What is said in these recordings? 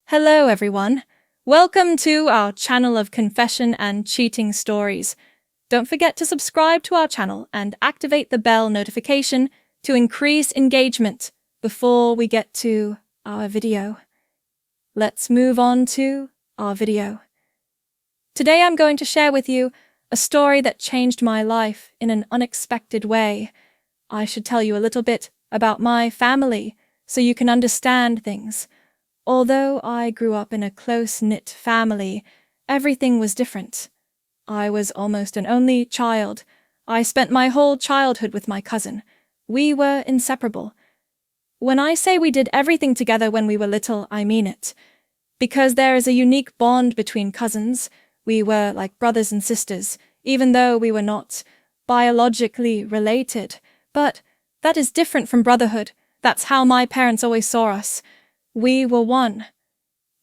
Hello everyone. Welcome to our channel of confession and cheating stories. Don't forget to subscribe to our channel and activate the bell notification to increase engagement before we get to our video. Let's move on to our video. Today I'm going to share with you a story that changed my life in an unexpected way. I should tell you a little bit about my family so you can understand things. Although I grew up in a close-knit family, everything was different. I was almost an only child. I spent my whole childhood with my cousin. We were inseparable. When I say we did everything together when we were little, I mean it. Because there is a unique bond between cousins. We were like brothers and sisters, even though we were not biologically related. But that is different from brotherhood. That's how my parents always saw us. We were one.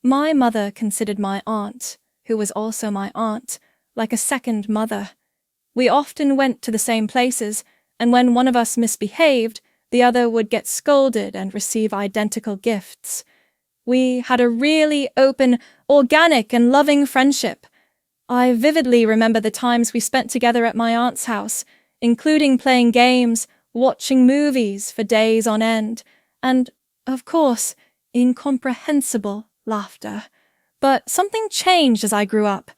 My mother considered my aunt, who was also my aunt, like a second mother. We often went to the same places, and when one of us misbehaved, the other would get scolded and receive identical gifts. We had a really open, organic, and loving friendship. I vividly remember the times we spent together at my aunt's house, including playing games, watching movies for days on end, and, of course, incomprehensible laughter. But something changed as I grew up.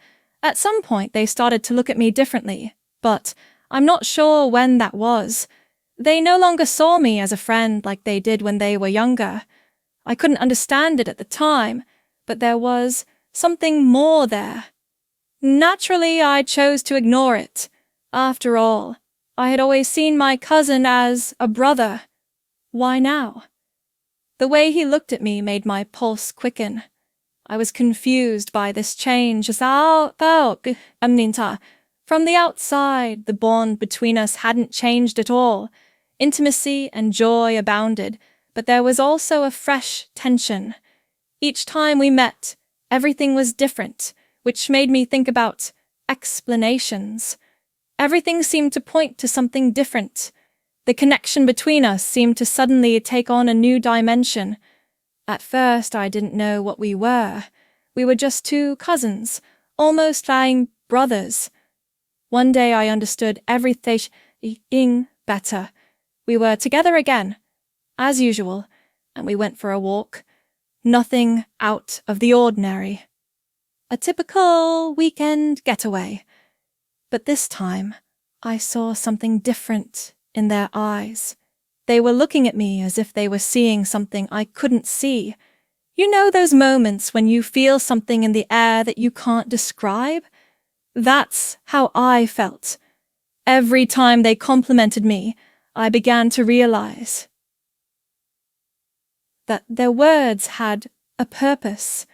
At some point they started to look at me differently, but I'm not sure when that was. They no longer saw me as a friend like they did when they were younger. I couldn't understand it at the time, but there was something more there. Naturally, I chose to ignore it. After all, I had always seen my cousin as a brother. Why now? The way he looked at me made my pulse quicken. I was confused by this change. From the outside, the bond between us hadn't changed at all. Intimacy and joy abounded, but there was also a fresh tension. Each time we met, everything was different, which made me think about explanations. Everything seemed to point to something different. The connection between us seemed to suddenly take on a new dimension. At first, I didn't know what we were. We were just two cousins, almost like brothers. One day I understood everything better. We were together again, as usual, and we went for a walk. Nothing out of the ordinary. A typical weekend getaway. But this time, I saw something different in their eyes. They were looking at me as if they were seeing something I couldn't see. You know those moments when you feel something in the air that you can't describe? That's how I felt. Every time they complimented me, I began to realize that their words had a purpose.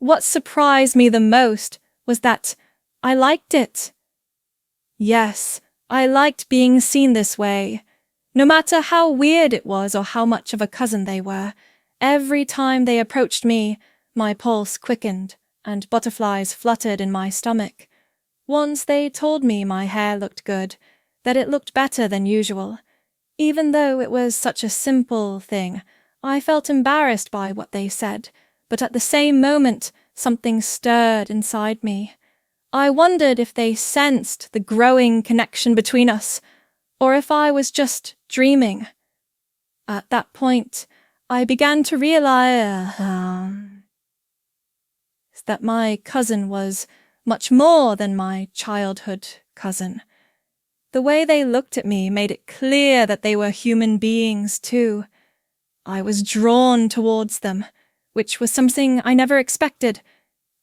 What surprised me the most was that I liked it. Yes, I liked being seen this way. No matter how weird it was or how much of a cousin they were, every time they approached me, my pulse quickened and butterflies fluttered in my stomach. Once they told me my hair looked good, that it looked better than usual. Even though it was such a simple thing, I felt embarrassed by what they said, but at the same moment, something stirred inside me. I wondered if they sensed the growing connection between us, or if I was just dreaming. At that point, I began to realize that my cousin was much more than my childhood cousin. The way they looked at me made it clear that they were human beings too. I was drawn towards them, which was something I never expected,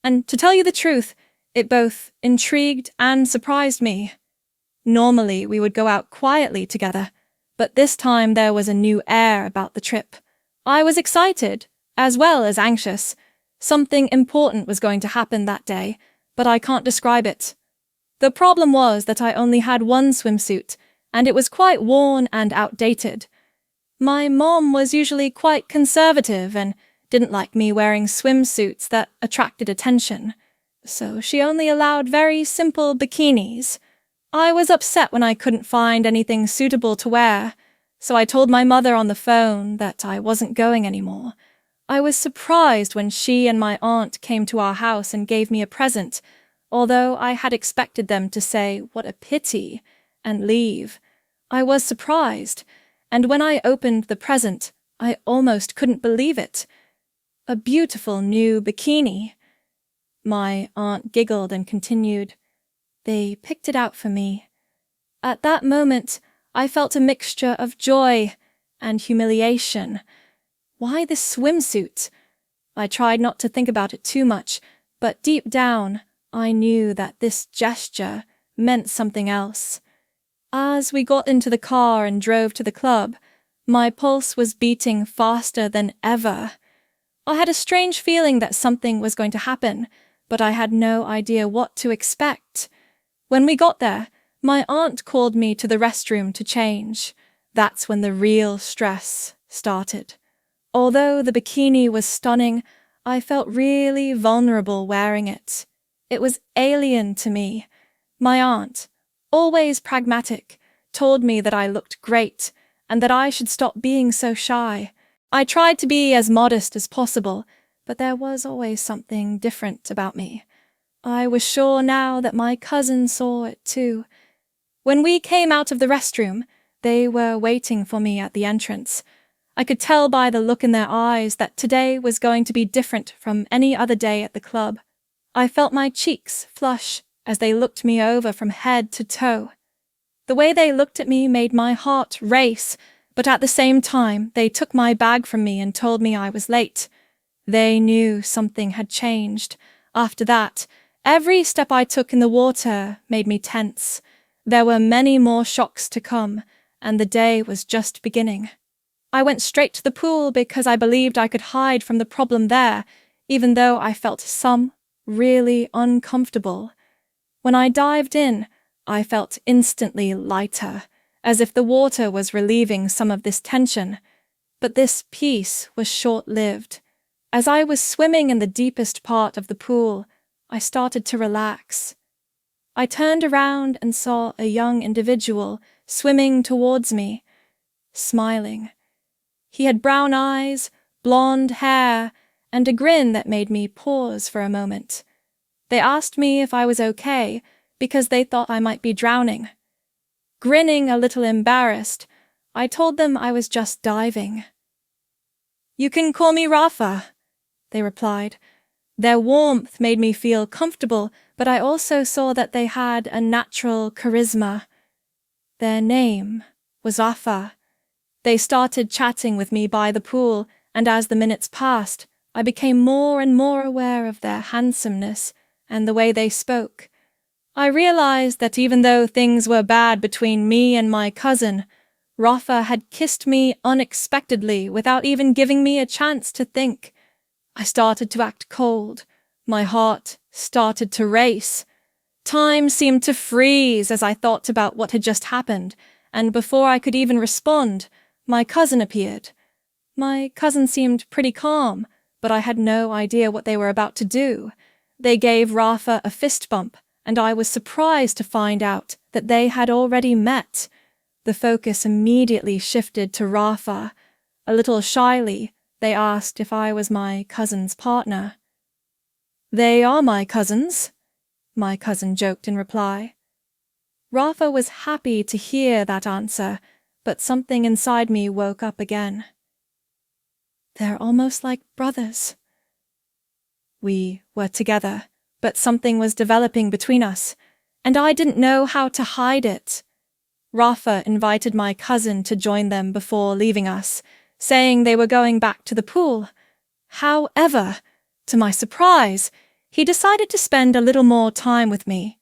and to tell you the truth, it both intrigued and surprised me. Normally, we would go out quietly together, but this time there was a new air about the trip. I was excited, as well as anxious. Something important was going to happen that day, but I can't describe it. The problem was that I only had one swimsuit, and it was quite worn and outdated. My mom was usually quite conservative and didn't like me wearing swimsuits that attracted attention. So she only allowed very simple bikinis. I was upset when I couldn't find anything suitable to wear, so I told my mother on the phone that I wasn't going anymore. I was surprised when she and my aunt came to our house and gave me a present, although I had expected them to say, "What a pity," and leave. I was surprised, and when I opened the present, I almost couldn't believe it. A beautiful new bikini. My aunt giggled and continued, "They picked it out for me." At that moment, I felt a mixture of joy and humiliation. Why this swimsuit? I tried not to think about it too much, but deep down, I knew that this gesture meant something else. As we got into the car and drove to the club, my pulse was beating faster than ever. I had a strange feeling that something was going to happen, but I had no idea what to expect. When we got there, my aunt called me to the restroom to change. That's when the real stress started. Although the bikini was stunning, I felt really vulnerable wearing it. It was alien to me. My aunt, always pragmatic, told me that I looked great and that I should stop being so shy. I tried to be as modest as possible, but there was always something different about me. I was sure now that my cousin saw it too. When we came out of the restroom, they were waiting for me at the entrance. I could tell by the look in their eyes that today was going to be different from any other day at the club. I felt my cheeks flush as they looked me over from head to toe. The way they looked at me made my heart race, but at the same time, they took my bag from me and told me I was late. They knew something had changed. After that, every step I took in the water made me tense. There were many more shocks to come, and the day was just beginning. I went straight to the pool because I believed I could hide from the problem there, even though I felt really uncomfortable. When I dived in, I felt instantly lighter, as if the water was relieving some of this tension. But this peace was short-lived. As I was swimming in the deepest part of the pool, I started to relax. I turned around and saw a young individual swimming towards me, smiling. He had brown eyes, blonde hair, and a grin that made me pause for a moment. They asked me if I was okay because they thought I might be drowning. Grinning a little embarrassed, I told them I was just diving. "You can call me Rafa," they replied. Their warmth made me feel comfortable, but I also saw that they had a natural charisma. Their name was Rafa. They started chatting with me by the pool, and as the minutes passed, I became more and more aware of their handsomeness and the way they spoke. I realized that even though things were bad between me and my cousin, Rafa had kissed me unexpectedly without even giving me a chance to think. I started to act cold. My heart started to race. Time seemed to freeze as I thought about what had just happened, and before I could even respond, my cousin appeared. My cousin seemed pretty calm, but I had no idea what they were about to do. They gave Rafa a fist bump, and I was surprised to find out that they had already met. The focus immediately shifted to Rafa. A little shyly, they asked if I was my cousin's partner. "They are my cousins," my cousin joked in reply. Rafa was happy to hear that answer, but something inside me woke up again. "They're almost like brothers." We were together, but something was developing between us, and I didn't know how to hide it. Rafa invited my cousin to join them before leaving us, saying they were going back to the pool. However, to my surprise, he decided to spend a little more time with me.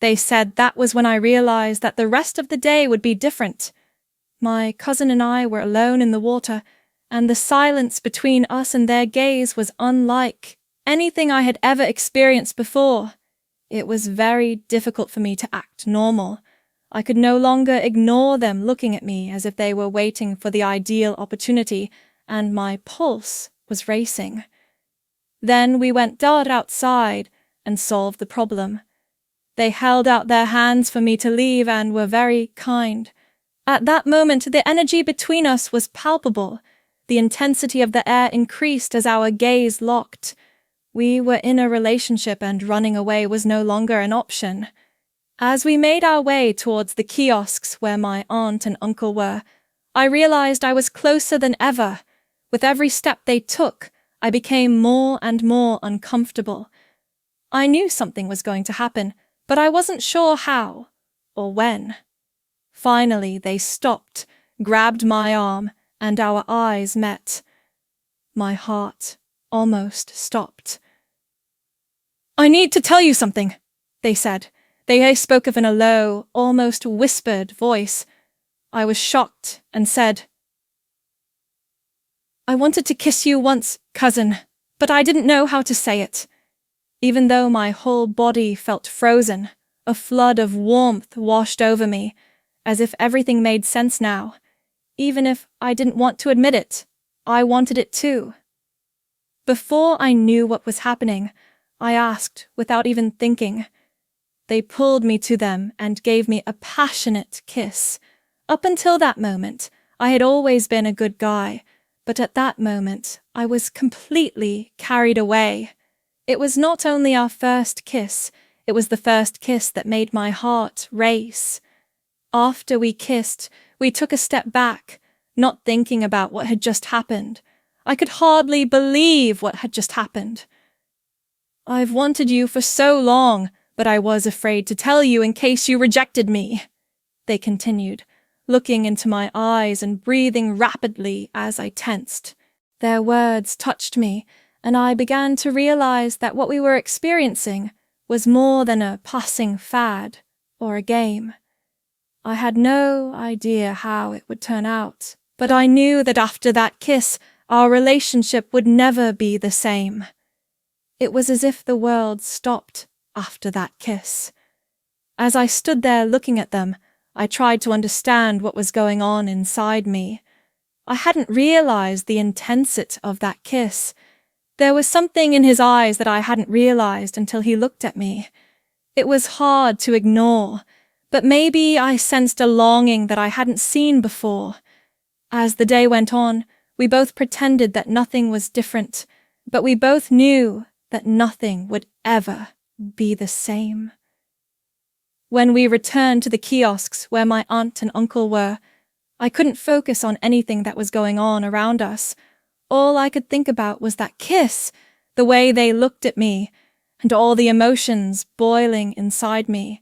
They said that was when I realized that the rest of the day would be different. My cousin and I were alone in the water, and the silence between us and their gaze was unlike anything I had ever experienced before. It was very difficult for me to act normal. I could no longer ignore them looking at me as if they were waiting for the ideal opportunity, and my pulse was racing. Then we went outside and solved the problem. They held out their hands for me to leave and were very kind. At that moment, the energy between us was palpable. The intensity of the air increased as our gaze locked. We were in a relationship and running away was no longer an option. As we made our way towards the kiosks where my aunt and uncle were, I realized I was closer than ever. With every step they took, I became more and more uncomfortable. I knew something was going to happen, but I wasn't sure how or when. Finally, they stopped, grabbed my arm, and our eyes met. My heart almost stopped. "I need to tell you something," they said. They spoke of in a low, almost whispered voice. I was shocked and said, "I wanted to kiss you once, cousin, but I didn't know how to say it." Even though my whole body felt frozen, a flood of warmth washed over me, as if everything made sense now. Even if I didn't want to admit it, I wanted it too. Before I knew what was happening, I asked without even thinking. They pulled me to them and gave me a passionate kiss. Up until that moment, I had always been a good guy, but at that moment, I was completely carried away. It was not only our first kiss, it was the first kiss that made my heart race. After we kissed, we took a step back, not thinking about what had just happened. I could hardly believe what had just happened. "I've wanted you for so long, but I was afraid to tell you in case you rejected me," they continued, looking into my eyes and breathing rapidly as I tensed. Their words touched me, and I began to realize that what we were experiencing was more than a passing fad or a game. I had no idea how it would turn out, but I knew that after that kiss, our relationship would never be the same. It was as if the world stopped after that kiss. As I stood there looking at them, I tried to understand what was going on inside me. I hadn't realized the intensity of that kiss. There was something in his eyes that I hadn't realized until he looked at me. It was hard to ignore, but maybe I sensed a longing that I hadn't seen before. As the day went on, we both pretended that nothing was different, but we both knew that nothing would ever be the same. When we returned to the kiosks where my aunt and uncle were, I couldn't focus on anything that was going on around us. All I could think about was that kiss, the way they looked at me, and all the emotions boiling inside me.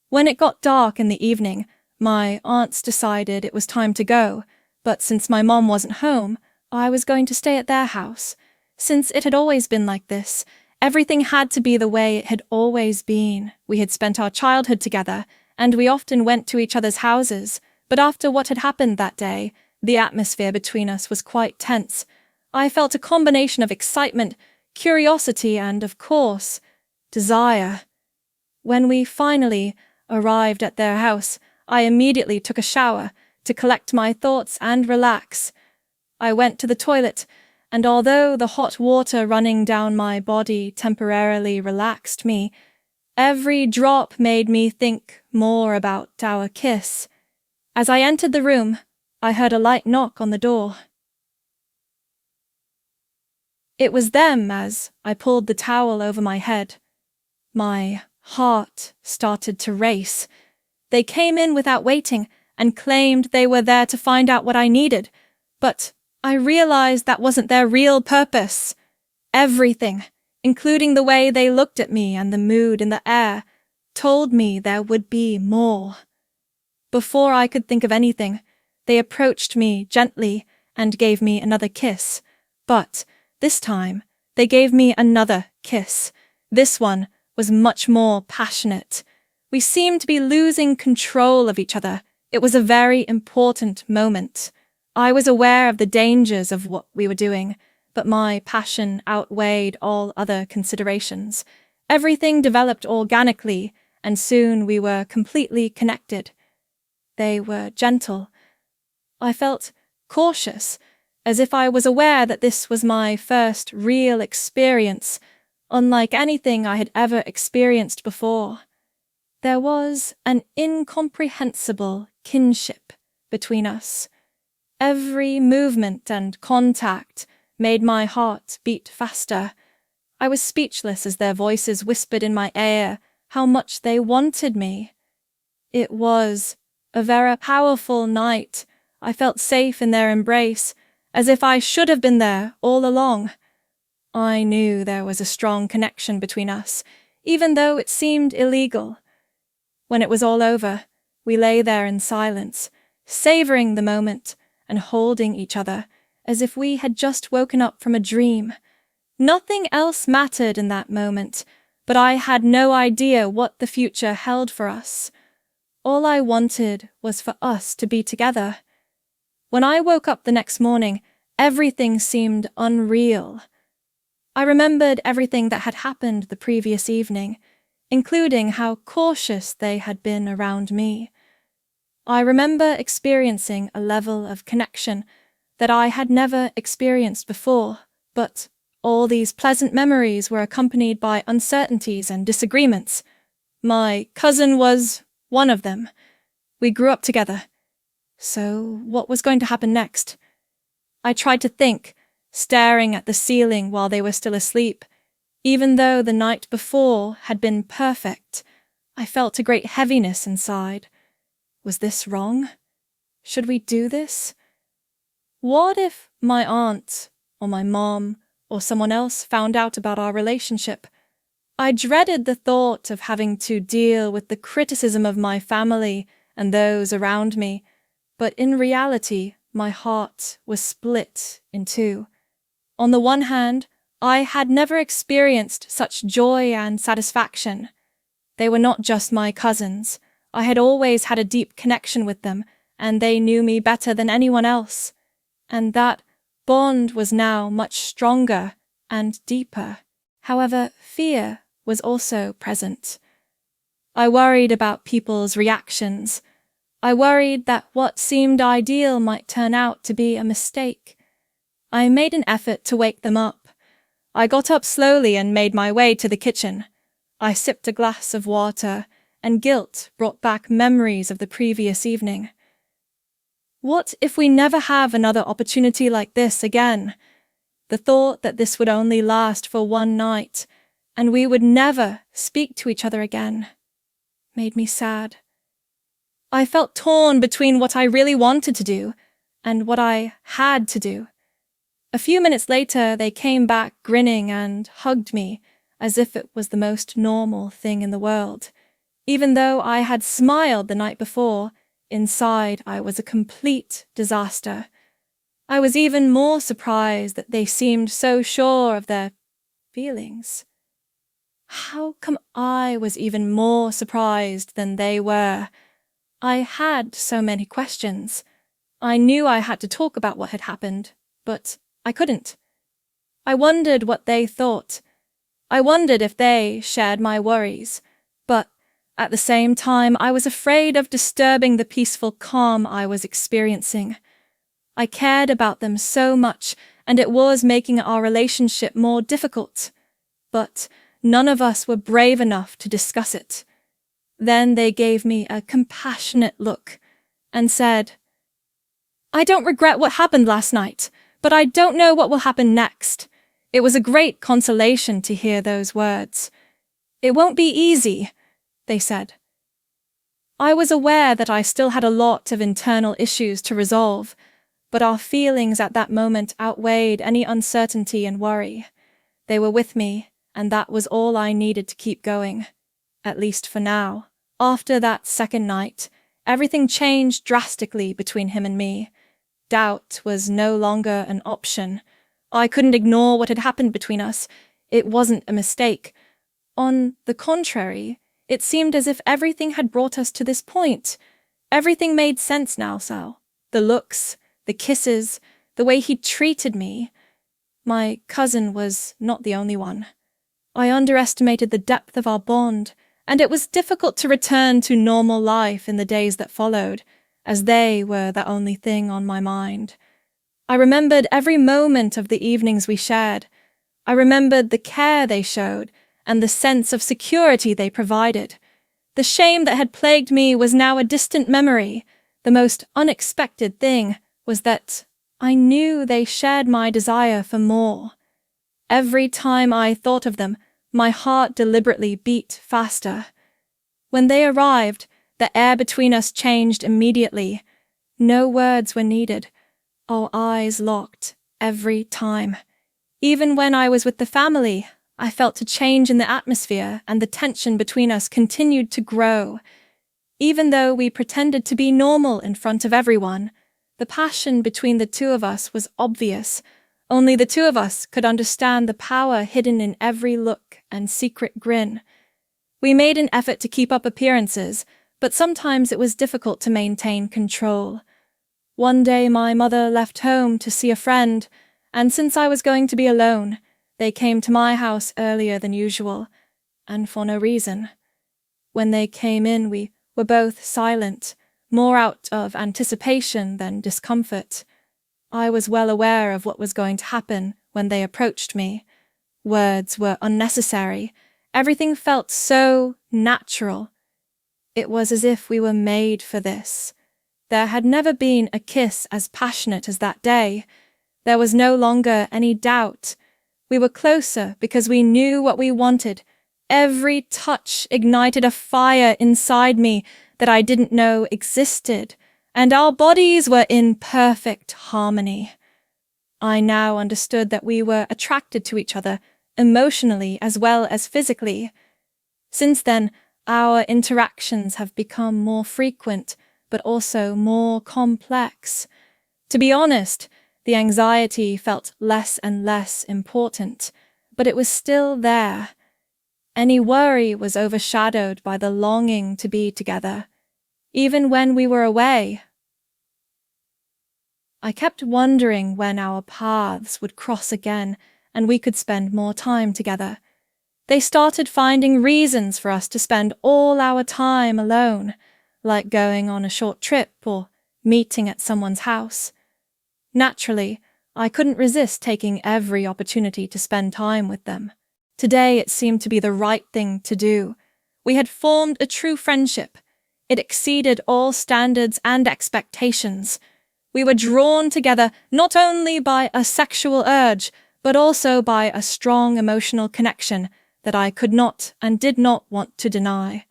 When it got dark in the evening, my aunts decided it was time to go, but since my mom wasn't home, I was going to stay at their house. Since it had always been like this, everything had to be the way it had always been. We had spent our childhood together, and we often went to each other's houses, but after what had happened that day, the atmosphere between us was quite tense. I felt a combination of excitement, curiosity, and, of course, desire. When we finally arrived at their house, I immediately took a shower to collect my thoughts and relax. I went to the toilet, and although the hot water running down my body temporarily relaxed me, every drop made me think more about our kiss. As I entered the room, I heard a light knock on the door. It was them as I pulled the towel over my head. My heart started to race. They came in without waiting and claimed they were there to find out what I needed, but I realized that wasn't their real purpose. Everything, including the way they looked at me and the mood in the air, told me there would be more. Before I could think of anything, they approached me gently and gave me another kiss. But this time, they gave me another kiss. This one was much more passionate. We seemed to be losing control of each other. It was a very important moment. I was aware of the dangers of what we were doing, but my passion outweighed all other considerations. Everything developed organically, and soon we were completely connected. They were gentle. I felt cautious, as if I was aware that this was my first real experience, unlike anything I had ever experienced before. There was an incomprehensible kinship between us. Every movement and contact made my heart beat faster. I was speechless as their voices whispered in my ear how much they wanted me. It was a very powerful night. I felt safe in their embrace, as if I should have been there all along. I knew there was a strong connection between us, even though it seemed illegal. When it was all over, we lay there in silence, savoring the moment and holding each other as if we had just woken up from a dream. Nothing else mattered in that moment, but I had no idea what the future held for us. All I wanted was for us to be together. When I woke up the next morning, everything seemed unreal. I remembered everything that had happened the previous evening, including how cautious they had been around me. I remember experiencing a level of connection that I had never experienced before, but all these pleasant memories were accompanied by uncertainties and disagreements. My cousin was one of them. We grew up together. So what was going to happen next? I tried to think, staring at the ceiling while they were still asleep. Even though the night before had been perfect, I felt a great heaviness inside. Was this wrong? Should we do this? What if my aunt, or my mom, or someone else found out about our relationship? I dreaded the thought of having to deal with the criticism of my family and those around me, but in reality, my heart was split in two. On the one hand, I had never experienced such joy and satisfaction. They were not just my cousins. I had always had a deep connection with them, and they knew me better than anyone else. And that bond was now much stronger and deeper. However, fear was also present. I worried about people's reactions. I worried that what seemed ideal might turn out to be a mistake. I made an effort to wake them up. I got up slowly and made my way to the kitchen. I sipped a glass of water, and guilt brought back memories of the previous evening. What if we never have another opportunity like this again? The thought that this would only last for one night, and we would never speak to each other again, made me sad. I felt torn between what I really wanted to do and what I had to do. A few minutes later, they came back grinning and hugged me as if it was the most normal thing in the world. Even though I had smiled the night before, inside I was a complete disaster. I was even more surprised that they seemed so sure of their feelings. How come I was even more surprised than they were? I had so many questions. I knew I had to talk about what had happened, but I couldn't. I wondered what they thought. I wondered if they shared my worries, but at the same time I was afraid of disturbing the peaceful calm I was experiencing. I cared about them so much, and it was making our relationship more difficult. But none of us were brave enough to discuss it. Then they gave me a compassionate look and said, "I don't regret what happened last night, but I don't know what will happen next." It was a great consolation to hear those words. "It won't be easy," they said. I was aware that I still had a lot of internal issues to resolve, but our feelings at that moment outweighed any uncertainty and worry. They were with me, and that was all I needed to keep going, at least for now. After that second night, everything changed drastically between him and me. Doubt was no longer an option. I couldn't ignore what had happened between us. It wasn't a mistake. On the contrary, it seemed as if everything had brought us to this point. Everything made sense now, Sal. The looks, the kisses, the way he treated me. My cousin was not the only one. I underestimated the depth of our bond, and it was difficult to return to normal life in the days that followed, as they were the only thing on my mind. I remembered every moment of the evenings we shared. I remembered the care they showed and the sense of security they provided. The shame that had plagued me was now a distant memory. The most unexpected thing was that I knew they shared my desire for more. Every time I thought of them, my heart deliberately beat faster. When they arrived, the air between us changed immediately. No words were needed. Our eyes locked every time. Even when I was with the family, I felt a change in the atmosphere, and the tension between us continued to grow. Even though we pretended to be normal in front of everyone, the passion between the two of us was obvious. Only the two of us could understand the power hidden in every look and secret grin. We made an effort to keep up appearances, but sometimes it was difficult to maintain control. One day my mother left home to see a friend, and since I was going to be alone, they came to my house earlier than usual, and for no reason. When they came in, we were both silent, more out of anticipation than discomfort. I was well aware of what was going to happen when they approached me. Words were unnecessary. Everything felt so natural. It was as if we were made for this. There had never been a kiss as passionate as that day. There was no longer any doubt. We were closer because we knew what we wanted. Every touch ignited a fire inside me that I didn't know existed, and our bodies were in perfect harmony. I now understood that we were attracted to each other, emotionally as well as physically. Since then, our interactions have become more frequent, but also more complex. To be honest, the anxiety felt less and less important, but it was still there. Any worry was overshadowed by the longing to be together, even when we were away. I kept wondering when our paths would cross again and we could spend more time together. They started finding reasons for us to spend all our time alone, like going on a short trip or meeting at someone's house. Naturally, I couldn't resist taking every opportunity to spend time with them. Today it seemed to be the right thing to do. We had formed a true friendship. It exceeded all standards and expectations. We were drawn together not only by a sexual urge, but also by a strong emotional connection that I could not and did not want to deny.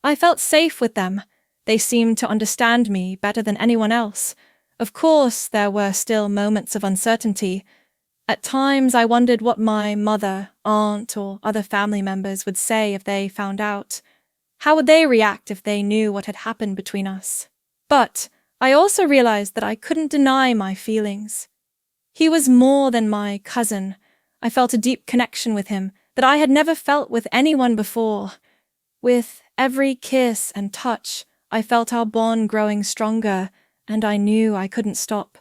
I felt safe with them. They seemed to understand me better than anyone else. Of course, there were still moments of uncertainty. At times I wondered what my mother, aunt, or other family members would say if they found out. How would they react if they knew what had happened between us? But I also realized that I couldn't deny my feelings. He was more than my cousin. I felt a deep connection with him that I had never felt with anyone before. With every kiss and touch, I felt our bond growing stronger, and I knew I couldn't stop.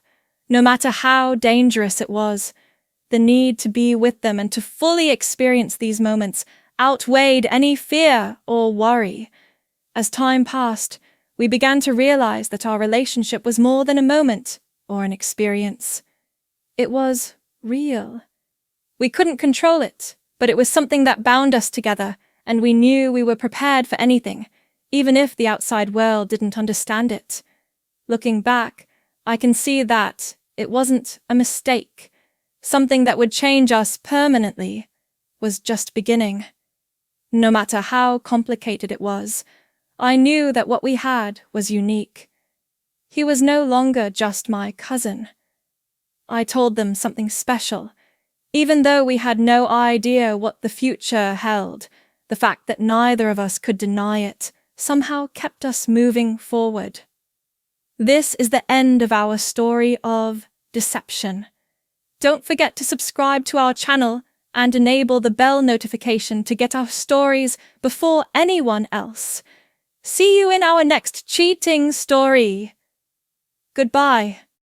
No matter how dangerous it was, the need to be with them and to fully experience these moments outweighed any fear or worry. As time passed, we began to realize that our relationship was more than a moment or an experience. It was real. We couldn't control it, but it was something that bound us together, and we knew we were prepared for anything, even if the outside world didn't understand it. Looking back, I can see that it wasn't a mistake. Something that would change us permanently was just beginning. No matter how complicated it was, I knew that what we had was unique. He was no longer just my cousin. I told them something special. Even though we had no idea what the future held, the fact that neither of us could deny it somehow kept us moving forward. This is the end of our story of deception. Don't forget to subscribe to our channel and enable the bell notification to get our stories before anyone else. See you in our next cheating story. Goodbye.